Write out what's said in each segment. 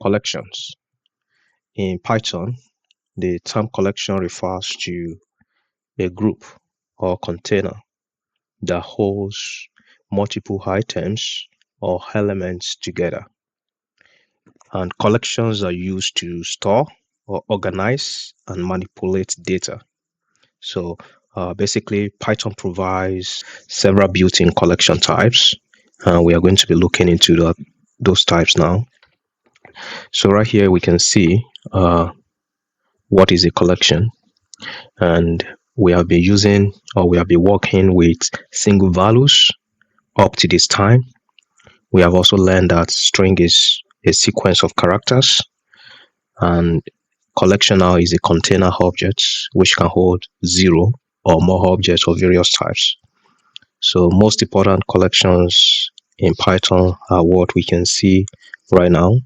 Collections. In Python, the term collection refers to a group or container that holds multiple items or elements together. And collections are used to store or organize and manipulate data. So basically, Python provides several built-in collection types. And we are going to be looking into those types now. So right here, we can see what is a collection. And we have been using, or we have been working with single values up to this time. We have also learned that string is a sequence of characters, and collection now is a container object which can hold 0 or more objects of various types. So most important collections in Python are what we can see right now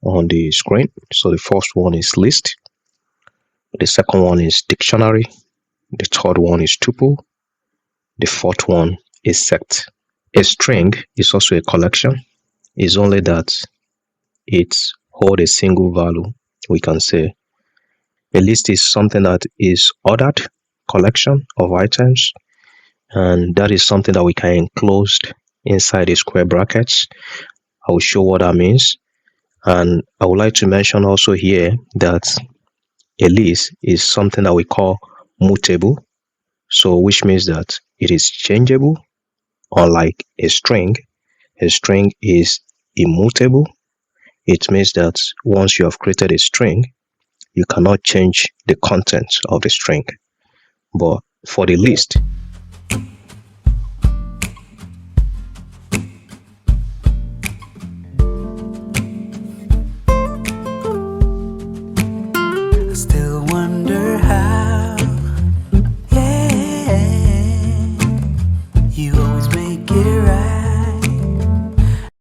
on the screen. So the first one is list, the second one is dictionary, the third one is tuple, the fourth one is set. A string is also a collection. It's only that it holds a single value, we can say. A list is something that is ordered collection of items, and that is something that we can enclose inside a square brackets. I will show what that means. And I would like to mention also here that a list is something that we call mutable, so which means that it is changeable. Unlike a string is immutable. It means that once you have created a string, you cannot change the content of the string. But for the list,